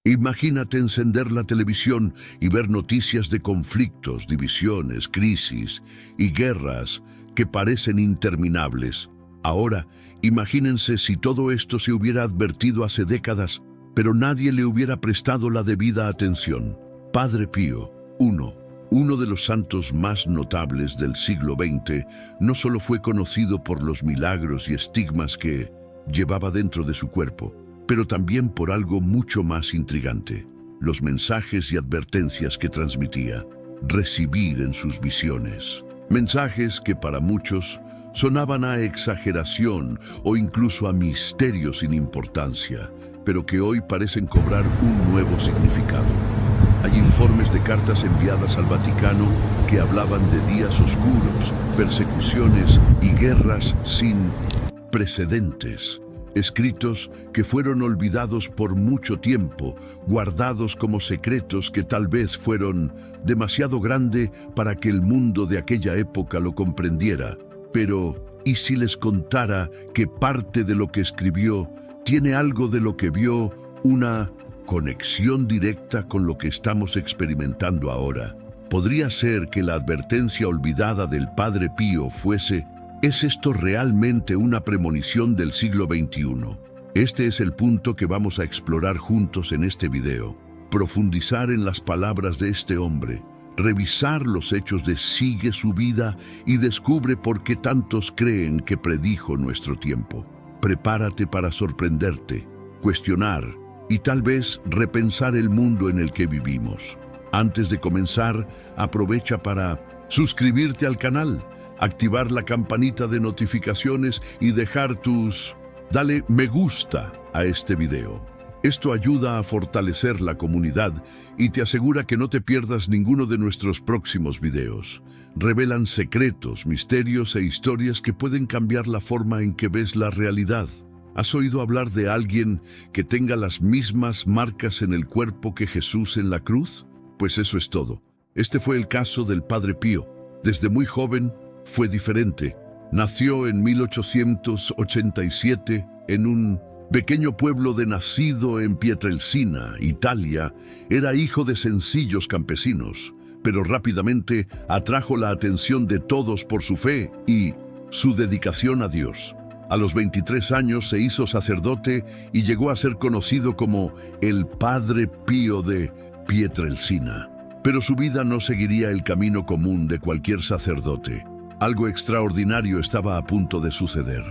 Imagínate encender la televisión y ver noticias de conflictos, divisiones, crisis y guerras que parecen interminables. Ahora, imagínense si todo esto se hubiera advertido hace décadas, pero nadie le hubiera prestado la debida atención. Padre Pío I, uno de los santos más notables del siglo XX, no solo fue conocido por los milagros y estigmas que llevaba dentro de su cuerpo, pero también por algo mucho más intrigante: los mensajes y advertencias que transmitía, recibir en sus visiones. Mensajes que para muchos sonaban a exageración o incluso a misterio sin importancia, pero que hoy parecen cobrar un nuevo significado. Hay informes de cartas enviadas al Vaticano que hablaban de días oscuros, persecuciones y guerras sin precedentes. Escritos que fueron olvidados por mucho tiempo, guardados como secretos que tal vez fueron demasiado grande para que el mundo de aquella época lo comprendiera. Pero, ¿y si les contara que parte de lo que escribió tiene algo de lo que vio, una conexión directa con lo que estamos experimentando ahora? ¿Podría ser que la advertencia olvidada del Padre Pío fuese: ¿es esto realmente una premonición del siglo XXI? Este es el punto que vamos a explorar juntos en este video. Profundizar en las palabras de este hombre, revisar los hechos de Sigue su vida y descubre por qué tantos creen que predijo nuestro tiempo. Prepárate para sorprenderte, cuestionar y tal vez repensar el mundo en el que vivimos. Antes de comenzar, aprovecha para suscribirte al canal, activar la campanita de notificaciones y dejar dale me gusta a este video. Esto ayuda a fortalecer la comunidad y te asegura que no te pierdas ninguno de nuestros próximos videos. Revelan secretos, misterios e historias que pueden cambiar la forma en que ves la realidad. ¿Has oído hablar de alguien que tenga las mismas marcas en el cuerpo que Jesús en la cruz? Pues eso es todo. Este fue el caso del Padre Pío. Desde muy joven fue diferente. Nació en 1887 en un pequeño pueblo de nacido en Pietrelcina, Italia. Era hijo de sencillos campesinos, pero rápidamente atrajo la atención de todos por su fe y su dedicación a Dios. A los 23 años se hizo sacerdote y llegó a ser conocido como el Padre Pío de Pietrelcina. Pero su vida no seguiría el camino común de cualquier sacerdote. Algo extraordinario estaba a punto de suceder.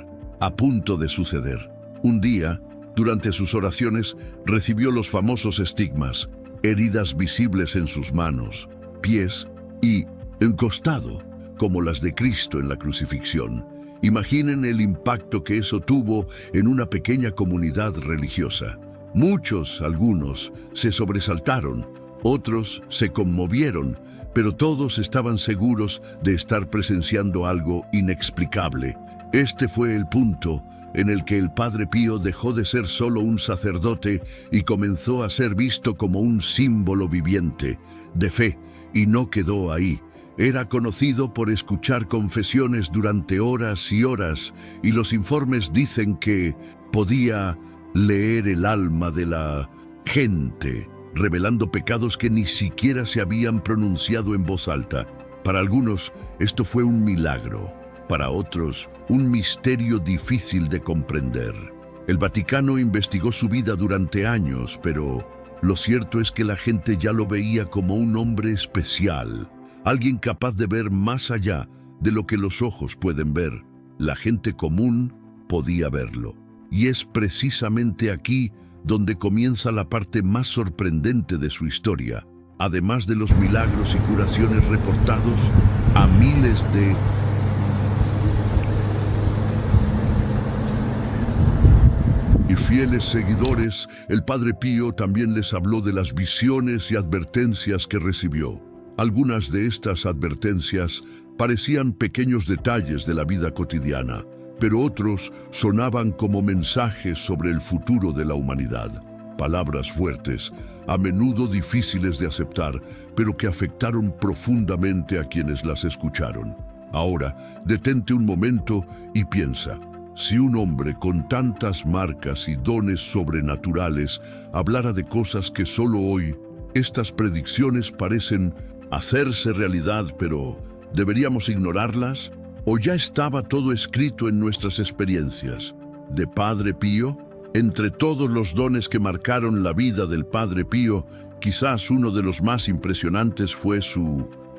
Un día, durante sus oraciones, recibió los famosos estigmas, heridas visibles en sus manos, pies y en costado, como las de Cristo en la crucifixión. Imaginen el impacto que eso tuvo en una pequeña comunidad religiosa. Algunos, se sobresaltaron, otros se conmovieron, pero todos estaban seguros de estar presenciando algo inexplicable. Este fue el punto en el que el Padre Pío dejó de ser solo un sacerdote y comenzó a ser visto como un símbolo viviente de fe, y no quedó ahí. Era conocido por escuchar confesiones durante horas y horas, y los informes dicen que podía leer el alma de la gente, revelando pecados que ni siquiera se habían pronunciado en voz alta. Para algunos, esto fue un milagro. Para otros, un misterio difícil de comprender. El Vaticano investigó su vida durante años, pero lo cierto es que la gente ya lo veía como un hombre especial, alguien capaz de ver más allá de lo que los ojos pueden ver. La gente común podía verlo. Y es precisamente aquí donde comienza la parte más sorprendente de su historia. Además de los milagros y curaciones reportados a miles de fieles seguidores, el Padre Pío también les habló de las visiones y advertencias que recibió. Algunas de estas advertencias parecían pequeños detalles de la vida cotidiana, pero otros sonaban como mensajes sobre el futuro de la humanidad. Palabras fuertes, a menudo difíciles de aceptar, pero que afectaron profundamente a quienes las escucharon. Ahora, detente un momento y piensa. Si un hombre con tantas marcas y dones sobrenaturales hablara de cosas que solo hoy estas predicciones parecen hacerse realidad, pero ¿deberíamos ignorarlas? ¿O ya estaba todo escrito en nuestras experiencias? De Padre Pío, entre todos los dones que marcaron la vida del Padre Pío, quizás uno de los más impresionantes fue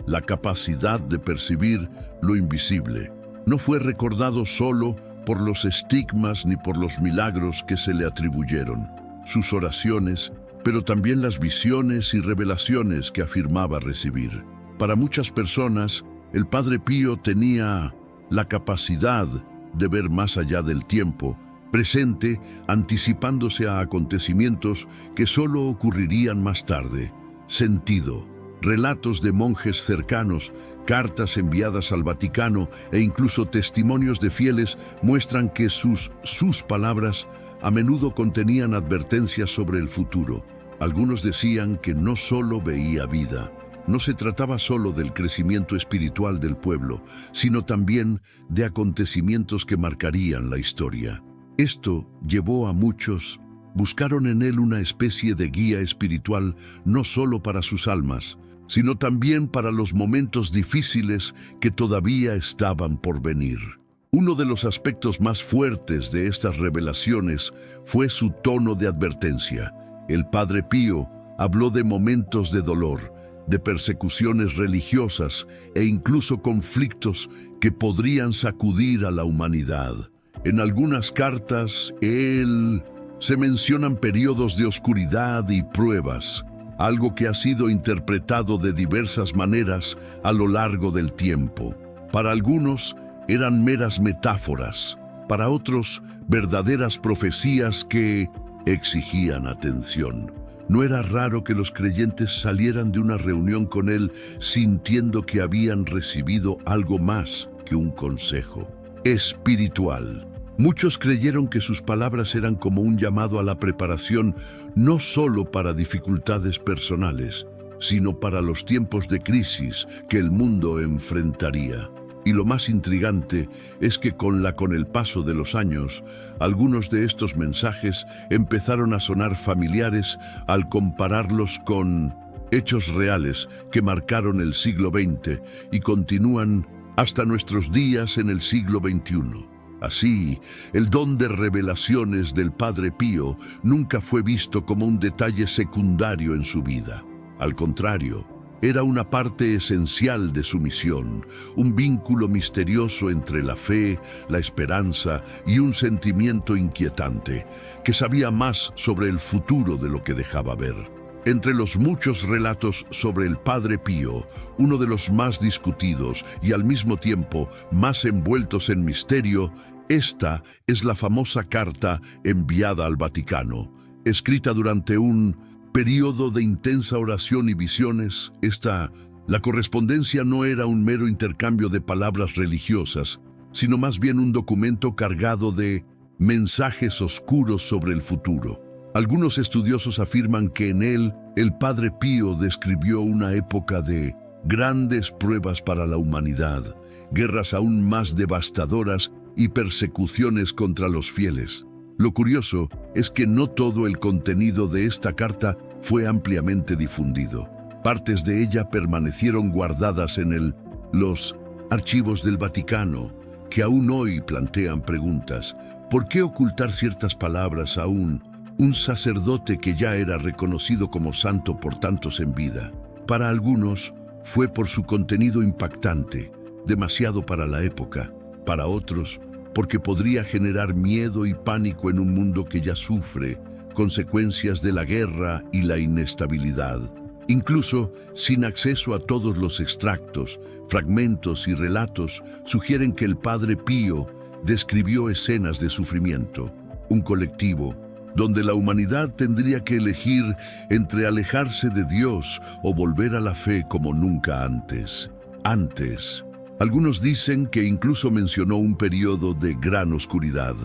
la capacidad de percibir lo invisible. No fue recordado solo por los estigmas ni por los milagros que se le atribuyeron, sus oraciones, pero también las visiones y revelaciones que afirmaba recibir. Para muchas personas, el Padre Pío tenía la capacidad de ver más allá del tiempo presente, anticipándose a acontecimientos que solo ocurrirían más tarde. Sentido, relatos de monjes cercanos, cartas enviadas al Vaticano e incluso testimonios de fieles muestran que sus palabras a menudo contenían advertencias sobre el futuro. Algunos decían que no solo veía vida, no se trataba solo del crecimiento espiritual del pueblo, sino también de acontecimientos que marcarían la historia. Esto llevó a muchos, buscaron en él una especie de guía espiritual no solo para sus almas, sino también para los momentos difíciles que todavía estaban por venir. Uno de los aspectos más fuertes de estas revelaciones fue su tono de advertencia. El Padre Pío habló de momentos de dolor, de persecuciones religiosas e incluso conflictos que podrían sacudir a la humanidad. En algunas cartas, se mencionan periodos de oscuridad y pruebas, algo que ha sido interpretado de diversas maneras a lo largo del tiempo. Para algunos eran meras metáforas, para otros verdaderas profecías que exigían atención. No era raro que los creyentes salieran de una reunión con él sintiendo que habían recibido algo más que un consejo espiritual. Muchos creyeron que sus palabras eran como un llamado a la preparación no solo para dificultades personales, sino para los tiempos de crisis que el mundo enfrentaría. Y lo más intrigante es que con el paso de los años, algunos de estos mensajes empezaron a sonar familiares al compararlos con hechos reales que marcaron el siglo XX y continúan hasta nuestros días en el siglo XXI. Así, el don de revelaciones del Padre Pío nunca fue visto como un detalle secundario en su vida. Al contrario, era una parte esencial de su misión, un vínculo misterioso entre la fe, la esperanza y un sentimiento inquietante, que sabía más sobre el futuro de lo que dejaba ver. Entre los muchos relatos sobre el Padre Pío, uno de los más discutidos y al mismo tiempo más envueltos en misterio, esta es la famosa carta enviada al Vaticano, escrita durante un periodo de intensa oración y visiones. La correspondencia no era un mero intercambio de palabras religiosas, sino más bien un documento cargado de mensajes oscuros sobre el futuro. Algunos estudiosos afirman que en él el Padre Pío describió una época de grandes pruebas para la humanidad, guerras aún más devastadoras y persecuciones contra los fieles. Lo curioso es que no todo el contenido de esta carta fue ampliamente difundido. Partes de ella permanecieron guardadas en los archivos del Vaticano, que aún hoy plantean preguntas. ¿Por qué ocultar ciertas palabras a un sacerdote que ya era reconocido como santo por tantos en vida? Para algunos fue por su contenido impactante, demasiado para la época. Para otros, porque podría generar miedo y pánico en un mundo que ya sufre consecuencias de la guerra y la inestabilidad. Incluso sin acceso a todos los extractos, fragmentos y relatos sugieren que el Padre Pío describió escenas de sufrimiento, un colectivo donde la humanidad tendría que elegir entre alejarse de Dios o volver a la fe como nunca antes. Algunos dicen que incluso mencionó un periodo de gran oscuridad,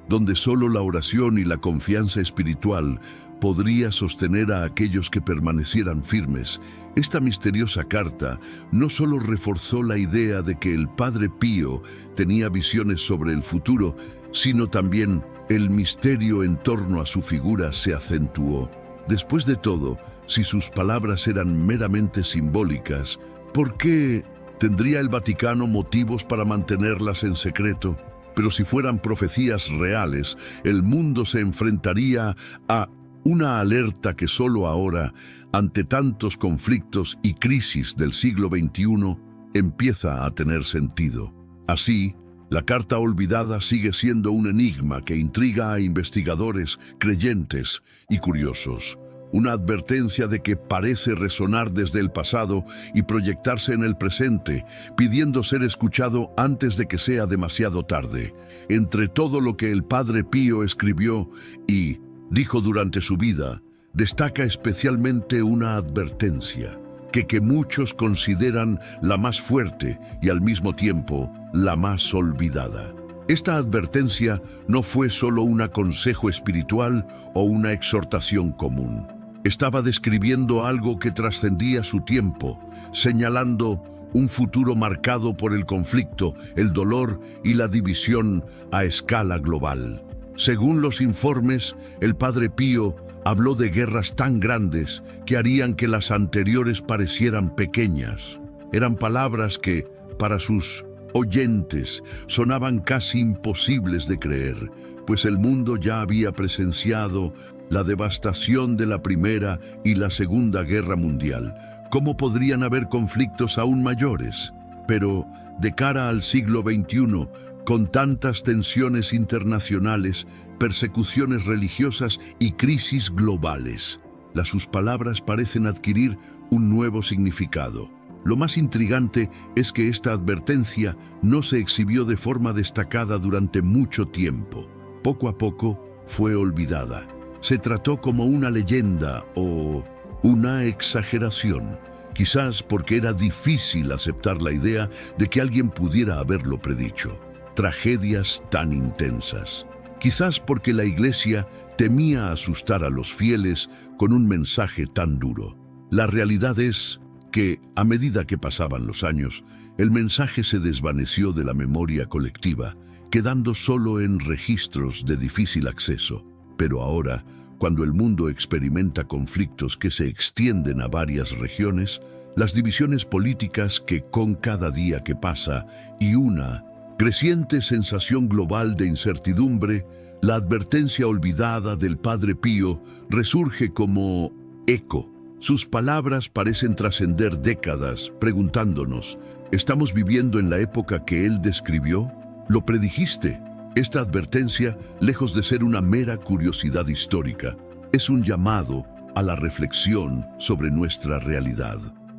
donde solo la oración y la confianza espiritual podría sostener a aquellos que permanecieran firmes. Esta misteriosa carta no solo reforzó la idea de que el Padre Pío tenía visiones sobre el futuro, sino también el misterio en torno a su figura se acentuó. Después de todo, si sus palabras eran meramente simbólicas, ¿por qué tendría el Vaticano motivos para mantenerlas en secreto? Pero si fueran profecías reales, el mundo se enfrentaría a una alerta que solo ahora, ante tantos conflictos y crisis del siglo XXI, empieza a tener sentido. Así, la carta olvidada sigue siendo un enigma que intriga a investigadores, creyentes y curiosos. Una advertencia de que parece resonar desde el pasado y proyectarse en el presente, pidiendo ser escuchado antes de que sea demasiado tarde. Entre todo lo que el Padre Pío escribió y dijo durante su vida, destaca especialmente una advertencia, que muchos consideran la más fuerte y al mismo tiempo la más olvidada. Esta advertencia no fue solo un consejo espiritual o una exhortación común. Estaba describiendo algo que trascendía su tiempo, señalando un futuro marcado por el conflicto, el dolor y la división a escala global. Según los informes, el Padre Pío habló de guerras tan grandes que harían que las anteriores parecieran pequeñas. Eran palabras que, para sus oyentes, sonaban casi imposibles de creer, pues el mundo ya había presenciado la devastación de la Primera y la Segunda Guerra Mundial. ¿Cómo podrían haber conflictos aún mayores? Pero, de cara al siglo XXI, con tantas tensiones internacionales, persecuciones religiosas y crisis globales, sus palabras parecen adquirir un nuevo significado. Lo más intrigante es que esta advertencia no se exhibió de forma destacada durante mucho tiempo. Poco a poco fue olvidada. Se trató como una leyenda o una exageración, quizás porque era difícil aceptar la idea de que alguien pudiera haberlo predicho. Tragedias tan intensas. Quizás porque la Iglesia temía asustar a los fieles con un mensaje tan duro. La realidad es que, a medida que pasaban los años, el mensaje se desvaneció de la memoria colectiva, quedando solo en registros de difícil acceso. Pero ahora, cuando el mundo experimenta conflictos que se extienden a varias regiones, las divisiones políticas que con cada día que pasa y una creciente sensación global de incertidumbre, la advertencia olvidada del Padre Pío resurge como eco. Sus palabras parecen trascender décadas, preguntándonos, ¿estamos viviendo en la época que él describió? ¿Lo predijiste? Esta advertencia, lejos de ser una mera curiosidad histórica, es un llamado a la reflexión sobre nuestra realidad.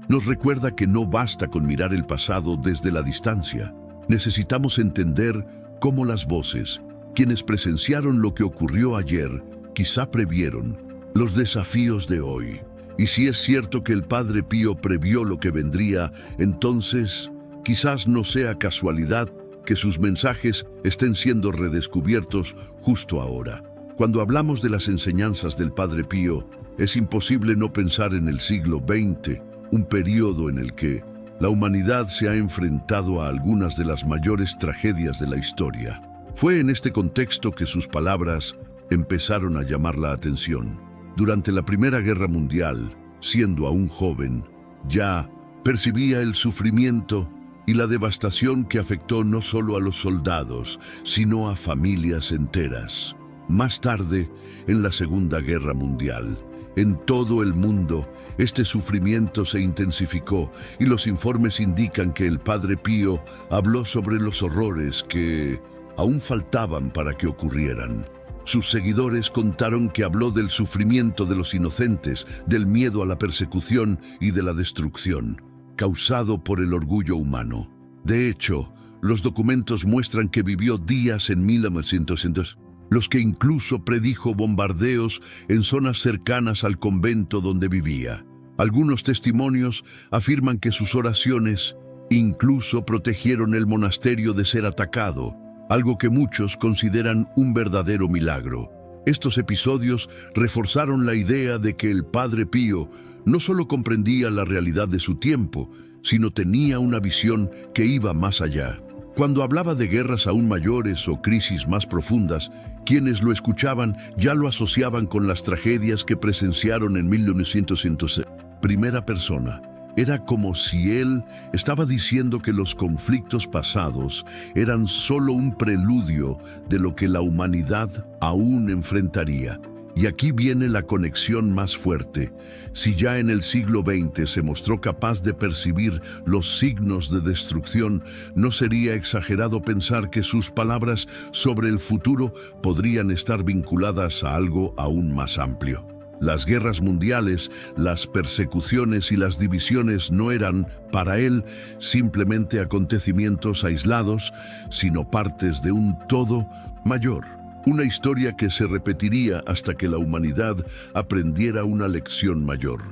Nos recuerda que no basta con mirar el pasado desde la distancia. Necesitamos entender cómo las voces, quienes presenciaron lo que ocurrió ayer, quizá previeron los desafíos de hoy. Y si es cierto que el Padre Pío previó lo que vendría, entonces quizás no sea casualidad que sus mensajes estén siendo redescubiertos justo ahora. Cuando hablamos de las enseñanzas del Padre Pío, es imposible no pensar en el siglo XX, un periodo en el que la humanidad se ha enfrentado a algunas de las mayores tragedias de la historia. Fue en este contexto que sus palabras empezaron a llamar la atención. Durante la Primera Guerra Mundial, siendo aún joven, ya percibía el sufrimiento y la devastación que afectó no solo a los soldados, sino a familias enteras. Más tarde, en la Segunda Guerra Mundial, en todo el mundo, este sufrimiento se intensificó y los informes indican que el Padre Pío habló sobre los horrores que aún faltaban para que ocurrieran. Sus seguidores contaron que habló del sufrimiento de los inocentes, del miedo a la persecución y de la destrucción, causado por el orgullo humano. De hecho, los documentos muestran que vivió días en 1900, los que incluso predijo bombardeos en zonas cercanas al convento donde vivía. Algunos testimonios afirman que sus oraciones incluso protegieron el monasterio de ser atacado, algo que muchos consideran un verdadero milagro. Estos episodios reforzaron la idea de que el Padre Pío no solo comprendía la realidad de su tiempo, sino tenía una visión que iba más allá. Cuando hablaba de guerras aún mayores o crisis más profundas, quienes lo escuchaban ya lo asociaban con las tragedias que presenciaron en 1906. Primera persona. Era como si él estaba diciendo que los conflictos pasados eran solo un preludio de lo que la humanidad aún enfrentaría. Y aquí viene la conexión más fuerte. Si ya en el siglo XX se mostró capaz de percibir los signos de destrucción, no sería exagerado pensar que sus palabras sobre el futuro podrían estar vinculadas a algo aún más amplio. Las guerras mundiales, las persecuciones y las divisiones no eran, para él, simplemente acontecimientos aislados, sino partes de un todo mayor. Una historia que se repetiría hasta que la humanidad aprendiera una lección mayor.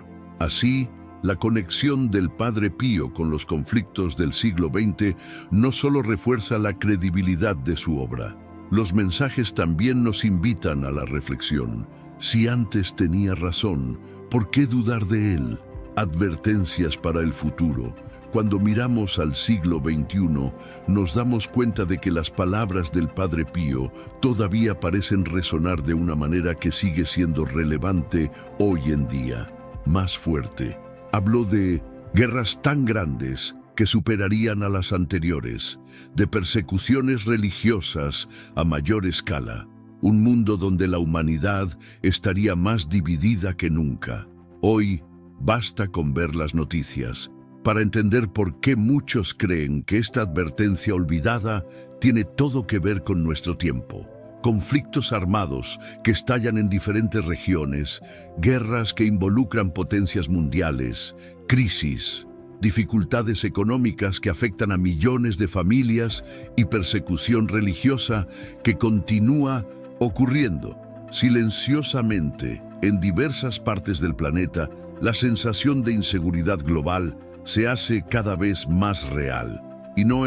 Así, la conexión del Padre Pío con los conflictos del siglo XX no solo refuerza la credibilidad de su obra. Los mensajes también nos invitan a la reflexión. Si antes tenía razón, ¿por qué dudar de él? Advertencias para el futuro. Cuando miramos al siglo XXI, nos damos cuenta de que las palabras del Padre Pío todavía parecen resonar de una manera que sigue siendo relevante hoy en día. Más fuerte. Habló de guerras tan grandes que superarían a las anteriores, de persecuciones religiosas a mayor escala, un mundo donde la humanidad estaría más dividida que nunca. Hoy, basta con ver las noticias para entender por qué muchos creen que esta advertencia olvidada tiene todo que ver con nuestro tiempo. Conflictos armados que estallan en diferentes regiones, guerras que involucran potencias mundiales, crisis, dificultades económicas que afectan a millones de familias y persecución religiosa que continúa ocurriendo silenciosamente en diversas partes del planeta. La sensación de inseguridad global se hace cada vez más real. Y no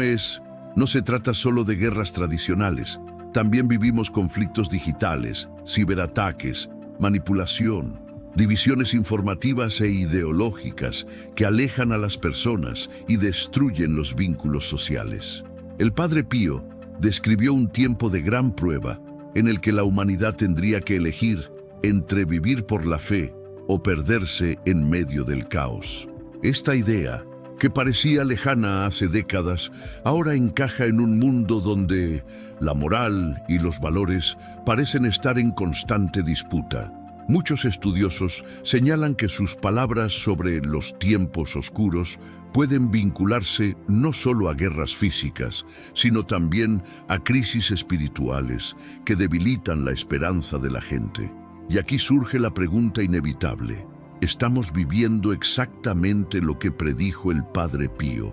se trata solo de guerras tradicionales. También vivimos conflictos digitales, ciberataques, manipulación, divisiones informativas e ideológicas que alejan a las personas y destruyen los vínculos sociales. El Padre Pío describió un tiempo de gran prueba en el que la humanidad tendría que elegir entre vivir por la fe o perderse en medio del caos. Esta idea, que parecía lejana hace décadas, ahora encaja en un mundo donde la moral y los valores parecen estar en constante disputa. Muchos estudiosos señalan que sus palabras sobre los tiempos oscuros pueden vincularse no solo a guerras físicas, sino también a crisis espirituales que debilitan la esperanza de la gente. Y aquí surge la pregunta inevitable. ¿Estamos viviendo exactamente lo que predijo el Padre Pío?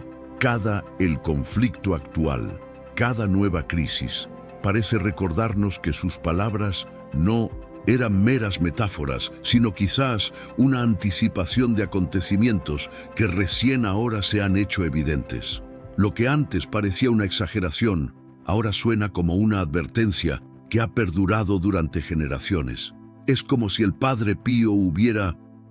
El conflicto actual, cada nueva crisis, parece recordarnos que sus palabras no eran meras metáforas, sino quizás una anticipación de acontecimientos que recién ahora se han hecho evidentes. Lo que antes parecía una exageración, ahora suena como una advertencia que ha perdurado durante generaciones. Es como si el Padre Pío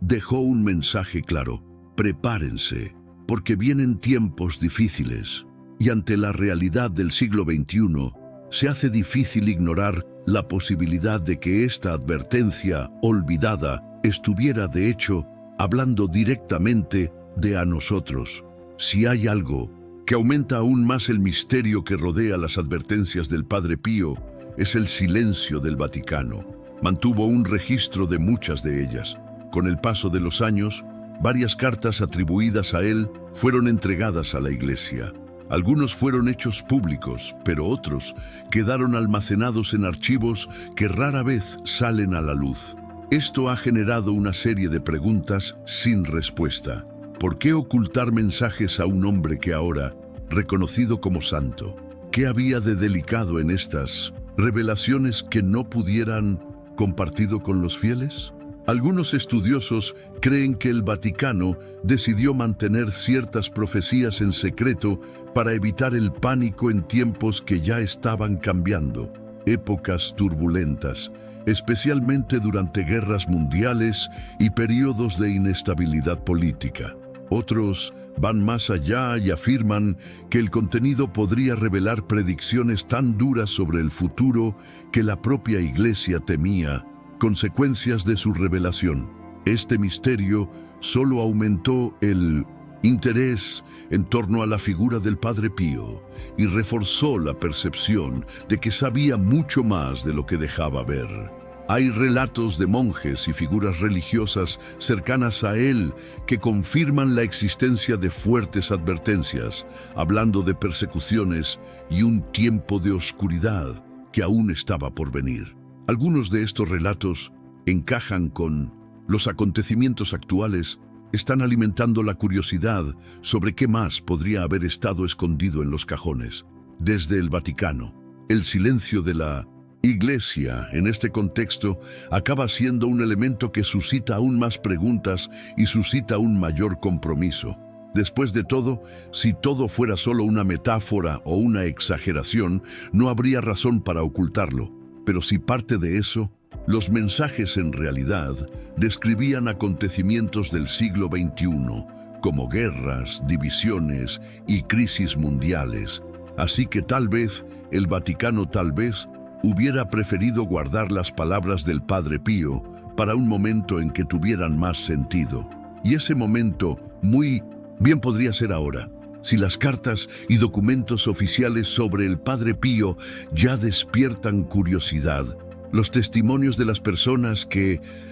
dejó un mensaje claro: prepárense, porque vienen tiempos difíciles. Y ante la realidad del siglo XXI, se hace difícil ignorar la posibilidad de que esta advertencia olvidada estuviera, de hecho, hablando directamente a nosotros. Si hay algo que aumenta aún más el misterio que rodea las advertencias del Padre Pío, es el silencio del Vaticano. Mantuvo un registro de muchas de ellas. Con el paso de los años, varias cartas atribuidas a él fueron entregadas a la Iglesia. Algunos fueron hechos públicos, pero otros quedaron almacenados en archivos que rara vez salen a la luz. Esto ha generado una serie de preguntas sin respuesta. ¿Por qué ocultar mensajes a un hombre que ahora, reconocido como santo? ¿Qué había de delicado en estas revelaciones que no pudieran compartido con los fieles? Algunos estudiosos creen que el Vaticano decidió mantener ciertas profecías en secreto para evitar el pánico en tiempos que ya estaban cambiando, épocas turbulentas, especialmente durante guerras mundiales y periodos de inestabilidad política. Otros van más allá y afirman que el contenido podría revelar predicciones tan duras sobre el futuro que la propia Iglesia temía consecuencias de su revelación. Este misterio solo aumentó el interés en torno a la figura del Padre Pío y reforzó la percepción de que sabía mucho más de lo que dejaba ver. Hay relatos de monjes y figuras religiosas cercanas a él que confirman la existencia de fuertes advertencias, hablando de persecuciones y un tiempo de oscuridad que aún estaba por venir. Algunos de estos relatos encajan con los acontecimientos actuales, están alimentando la curiosidad sobre qué más podría haber estado escondido en los cajones. Desde el Vaticano, el silencio de la Iglesia, en este contexto, acaba siendo un elemento que suscita aún más preguntas y suscita un mayor compromiso. Después de todo, si todo fuera solo una metáfora o una exageración, no habría razón para ocultarlo. Pero si parte de eso, los mensajes en realidad describían acontecimientos del siglo XXI, como guerras, divisiones y crisis mundiales. Así que tal vez el Vaticano hubiera preferido guardar las palabras del Padre Pío para un momento en que tuvieran más sentido. Y ese momento muy bien podría ser ahora, si las cartas y documentos oficiales sobre el Padre Pío ya despiertan curiosidad. Los testimonios de las personas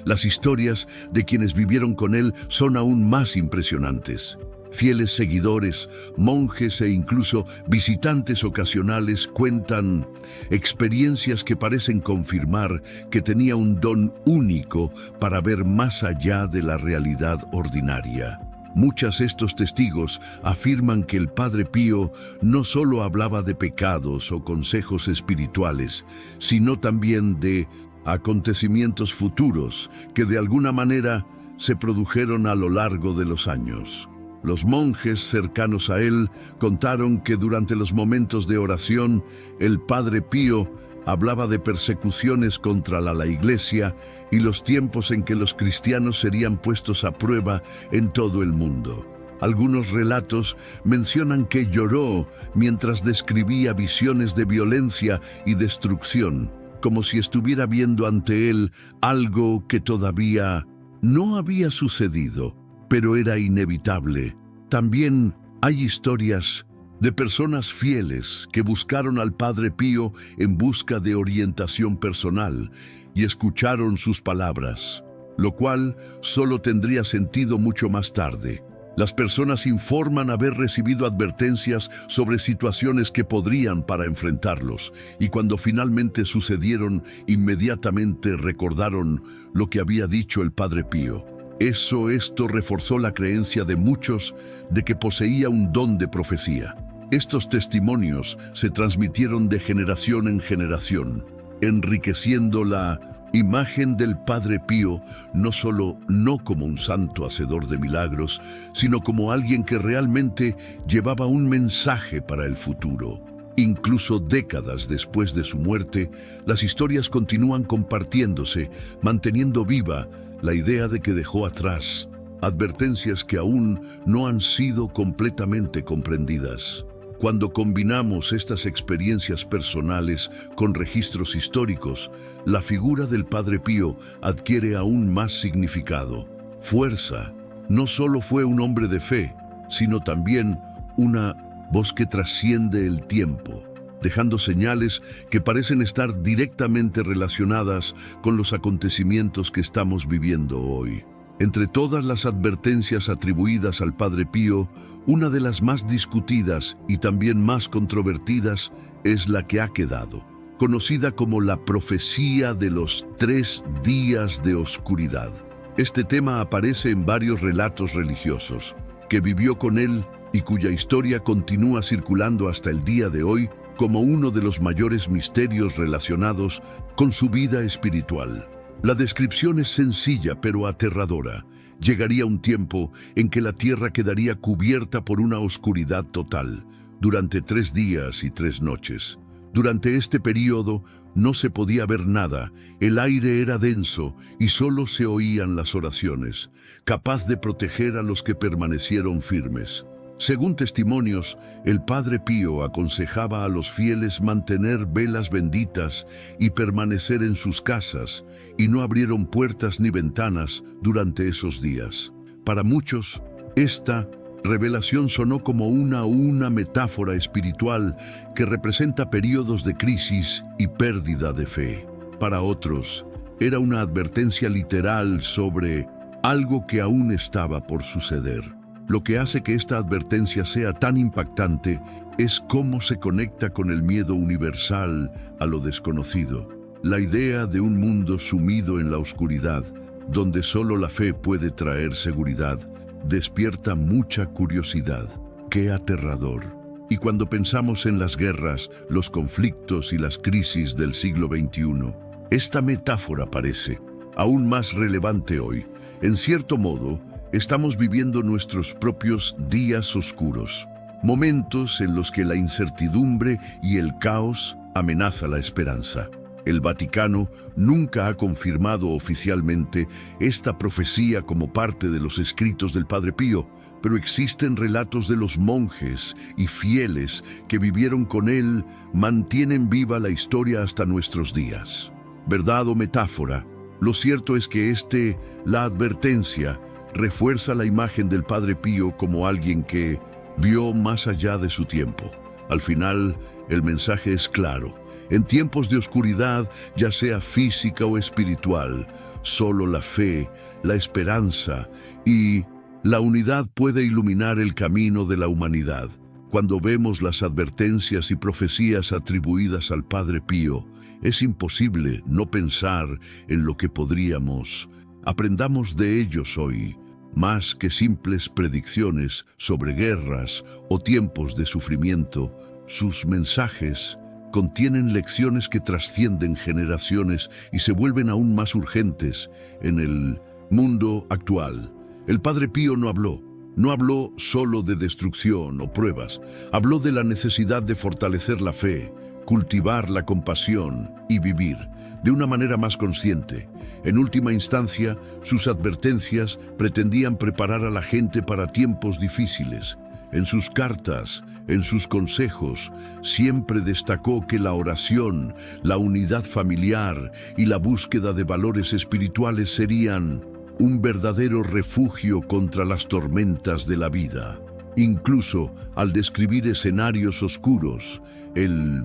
las historias de quienes vivieron con él son aún más impresionantes. Fieles seguidores, monjes e incluso visitantes ocasionales cuentan experiencias que parecen confirmar que tenía un don único para ver más allá de la realidad ordinaria. Muchos de estos testigos afirman que el Padre Pío no solo hablaba de pecados o consejos espirituales, sino también de acontecimientos futuros que de alguna manera se produjeron a lo largo de los años. Los monjes cercanos a él contaron que durante los momentos de oración, el Padre Pío hablaba de persecuciones contra la Iglesia y los tiempos en que los cristianos serían puestos a prueba en todo el mundo. Algunos relatos mencionan que lloró mientras describía visiones de violencia y destrucción, como si estuviera viendo ante él algo que todavía no había sucedido, pero era inevitable. También hay historias de personas fieles que buscaron al Padre Pío en busca de orientación personal y escucharon sus palabras, lo cual solo tendría sentido mucho más tarde. Las personas informan haber recibido advertencias sobre situaciones que podrían para enfrentarlos, y cuando finalmente sucedieron, inmediatamente recordaron lo que había dicho el Padre Pío. Esto reforzó la creencia de muchos de que poseía un don de profecía. Estos testimonios se transmitieron de generación en generación, enriqueciendo la imagen del Padre Pío no como un santo hacedor de milagros, sino como alguien que realmente llevaba un mensaje para el futuro. Incluso décadas después de su muerte, las historias continúan compartiéndose, manteniendo viva la idea de que dejó atrás advertencias que aún no han sido completamente comprendidas. Cuando combinamos estas experiencias personales con registros históricos, la figura del Padre Pío adquiere aún más significado, fuerza. No solo fue un hombre de fe, sino también una voz que trasciende el tiempo, dejando señales que parecen estar directamente relacionadas con los acontecimientos que estamos viviendo hoy. Entre todas las advertencias atribuidas al Padre Pío, una de las más discutidas y también más controvertidas es la que ha quedado, conocida como la profecía de los 3 días de oscuridad. Este tema aparece en varios relatos religiosos, que vivió con él y cuya historia continúa circulando hasta el día de hoy como uno de los mayores misterios relacionados con su vida espiritual. La descripción es sencilla pero aterradora. Llegaría un tiempo en que la tierra quedaría cubierta por una oscuridad total, durante 3 días y 3 noches. Durante este período no se podía ver nada, el aire era denso y solo se oían las oraciones, capaz de proteger a los que permanecieron firmes. Según testimonios, el Padre Pío aconsejaba a los fieles mantener velas benditas y permanecer en sus casas, y no abrieron puertas ni ventanas durante esos días. Para muchos, esta revelación sonó como una metáfora espiritual que representa periodos de crisis y pérdida de fe. Para otros, era una advertencia literal sobre algo que aún estaba por suceder. Lo que hace que esta advertencia sea tan impactante es cómo se conecta con el miedo universal a lo desconocido. La idea de un mundo sumido en la oscuridad, donde solo la fe puede traer seguridad, despierta mucha curiosidad. ¡Qué aterrador! Y cuando pensamos en las guerras, los conflictos y las crisis del siglo XXI, esta metáfora parece aún más relevante hoy. En cierto modo, estamos viviendo nuestros propios días oscuros, momentos en los que la incertidumbre y el caos amenaza la esperanza. El Vaticano nunca ha confirmado oficialmente esta profecía como parte de los escritos del Padre Pío, pero existen relatos de los monjes y fieles que vivieron con él, mantienen viva la historia hasta nuestros días. ¿Verdad o metáfora? Lo cierto es que la advertencia, refuerza la imagen del Padre Pío como alguien que vio más allá de su tiempo. Al final, el mensaje es claro. En tiempos de oscuridad, ya sea física o espiritual, solo la fe, la esperanza y la unidad puede iluminar el camino de la humanidad. Cuando vemos las advertencias y profecías atribuidas al Padre Pío, es imposible no pensar en lo que podríamos. Aprendamos de ellos hoy, más que simples predicciones sobre guerras o tiempos de sufrimiento. Sus mensajes contienen lecciones que trascienden generaciones y se vuelven aún más urgentes en el mundo actual. El Padre Pío no habló solo de destrucción o pruebas, habló de la necesidad de fortalecer la fe, cultivar la compasión y vivir de una manera más consciente. En última instancia, sus advertencias pretendían preparar a la gente para tiempos difíciles. En sus cartas, en sus consejos, siempre destacó que la oración, la unidad familiar y la búsqueda de valores espirituales serían un verdadero refugio contra las tormentas de la vida. Incluso al describir escenarios oscuros, el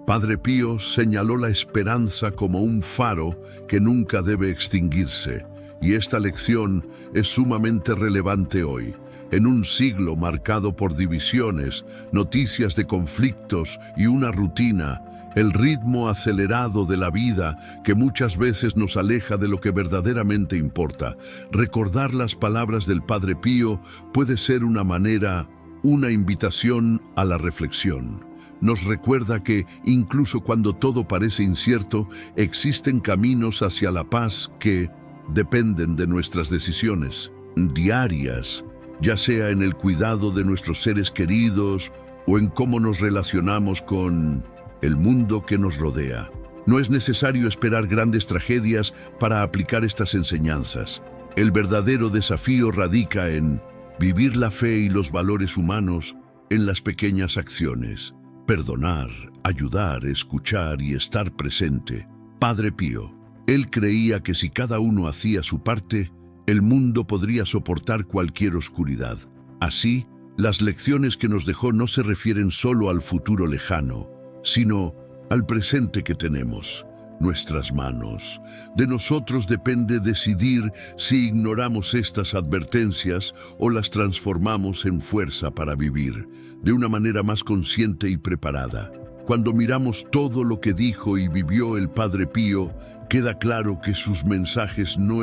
Padre Pío señaló la esperanza como un faro que nunca debe extinguirse, y esta lección es sumamente relevante hoy. En un siglo marcado por divisiones, noticias de conflictos y una rutina, el ritmo acelerado de la vida que muchas veces nos aleja de lo que verdaderamente importa, recordar las palabras del Padre Pío puede ser una invitación a la reflexión. Nos recuerda que, incluso cuando todo parece incierto, existen caminos hacia la paz que dependen de nuestras decisiones diarias, ya sea en el cuidado de nuestros seres queridos o en cómo nos relacionamos con el mundo que nos rodea. No es necesario esperar grandes tragedias para aplicar estas enseñanzas. El verdadero desafío radica en vivir la fe y los valores humanos en las pequeñas acciones. Perdonar, ayudar, escuchar y estar presente. Padre Pío, él creía que si cada uno hacía su parte, el mundo podría soportar cualquier oscuridad. Así, las lecciones que nos dejó no se refieren solo al futuro lejano, sino al presente que tenemos, nuestras manos. De nosotros depende decidir si ignoramos estas advertencias o las transformamos en fuerza para vivir, de una manera más consciente y preparada. Cuando miramos todo lo que dijo y vivió el Padre Pío, queda claro que sus mensajes no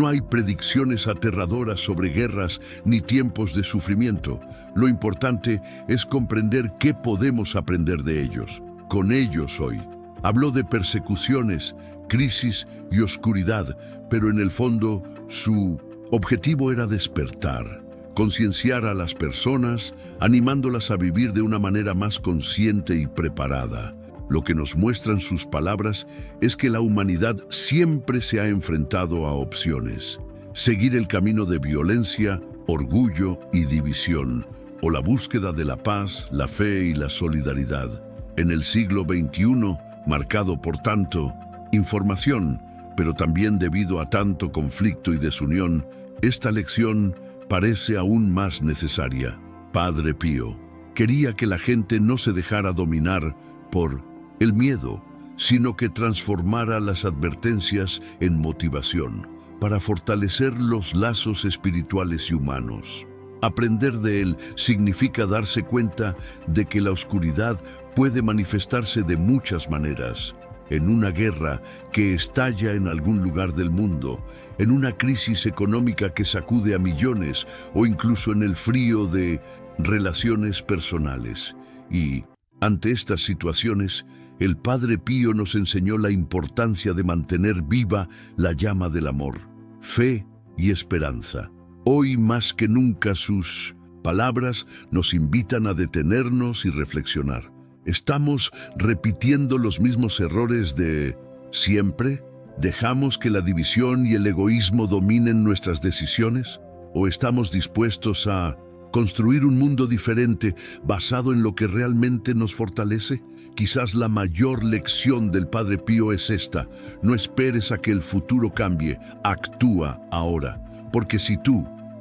hay predicciones aterradoras sobre guerras ni tiempos de sufrimiento. Lo importante es comprender qué podemos aprender de ellos. Con ellos hoy. Habló de persecuciones, crisis y oscuridad, pero en el fondo su objetivo era despertar, concienciar a las personas, animándolas a vivir de una manera más consciente y preparada. Lo que nos muestran sus palabras es que la humanidad siempre se ha enfrentado a opciones: seguir el camino de violencia, orgullo y división, o la búsqueda de la paz, la fe y la solidaridad. En el siglo XXI, marcado por tanto información, pero también debido a tanto conflicto y desunión, esta lección parece aún más necesaria. Padre Pío quería que la gente no se dejara dominar por el miedo, sino que transformara las advertencias en motivación para fortalecer los lazos espirituales y humanos. Aprender de él significa darse cuenta de que la oscuridad puede manifestarse de muchas maneras: en una guerra que estalla en algún lugar del mundo, en una crisis económica que sacude a millones, o incluso en el frío de relaciones personales. Y, ante estas situaciones, el Padre Pío nos enseñó la importancia de mantener viva la llama del amor, fe y esperanza. Hoy más que nunca sus palabras nos invitan a detenernos y reflexionar. ¿Estamos repitiendo los mismos errores de siempre? ¿Dejamos que la división y el egoísmo dominen nuestras decisiones? ¿O estamos dispuestos a construir un mundo diferente basado en lo que realmente nos fortalece? Quizás la mayor lección del Padre Pío es esta: no esperes a que el futuro cambie, actúa ahora. Porque si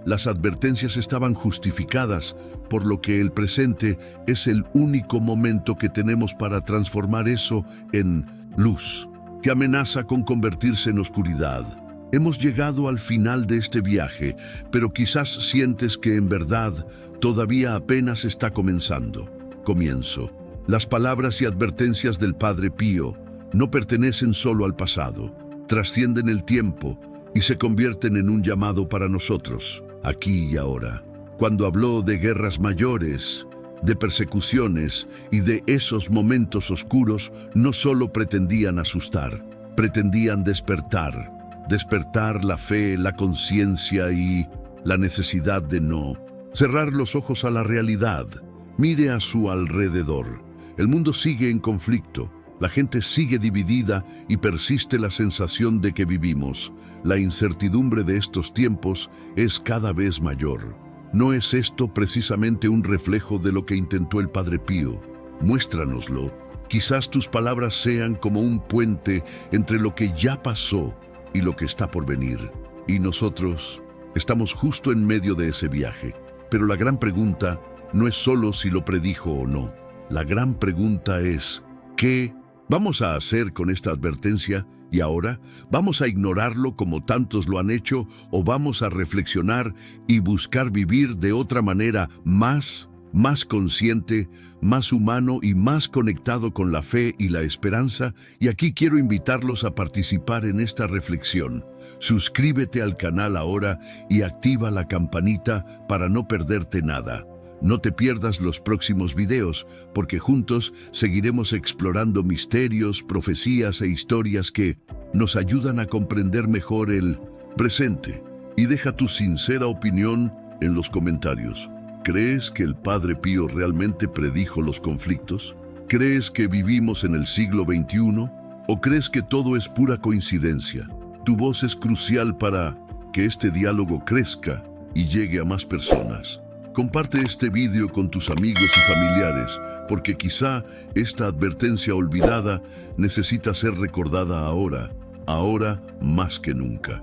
las advertencias estaban justificadas, por lo que el presente es el único momento que tenemos para transformar eso en luz, que amenaza con convertirse en oscuridad. Hemos llegado al final de este viaje, pero quizás sientes que en verdad todavía apenas está comenzando. Comienzo. Las palabras y advertencias del Padre Pío no pertenecen solo al pasado, trascienden el tiempo y se convierten en un llamado para nosotros, aquí y ahora. Cuando habló de guerras mayores, de persecuciones y de esos momentos oscuros, no solo pretendían asustar, pretendían despertar la fe, la conciencia y la necesidad de no cerrar los ojos a la realidad. Mire a su alrededor. El mundo sigue en conflicto, la gente sigue dividida y persiste la sensación de que vivimos. La incertidumbre de estos tiempos es cada vez mayor. ¿No es esto precisamente un reflejo de lo que intentó el Padre Pío? Muéstranoslo. Quizás tus palabras sean como un puente entre lo que ya pasó y lo que está por venir. Y nosotros estamos justo en medio de ese viaje. Pero la gran pregunta no es solo si lo predijo o no. La gran pregunta es: ¿qué vamos a hacer con esta advertencia? ¿Y ahora vamos a ignorarlo como tantos lo han hecho, o vamos a reflexionar y buscar vivir de otra manera, más consciente, más humano y más conectado con la fe y la esperanza? Y aquí quiero invitarlos a participar en esta reflexión. Suscríbete al canal ahora y activa la campanita para no perderte nada. No te pierdas los próximos videos, porque juntos seguiremos explorando misterios, profecías e historias que nos ayudan a comprender mejor el presente. Y deja tu sincera opinión en los comentarios. ¿Crees que el Padre Pío realmente predijo los conflictos? ¿Crees que vivimos en el siglo XXI? ¿O crees que todo es pura coincidencia? Tu voz es crucial para que este diálogo crezca y llegue a más personas. Comparte este video con tus amigos y familiares, porque quizá esta advertencia olvidada necesita ser recordada ahora más que nunca.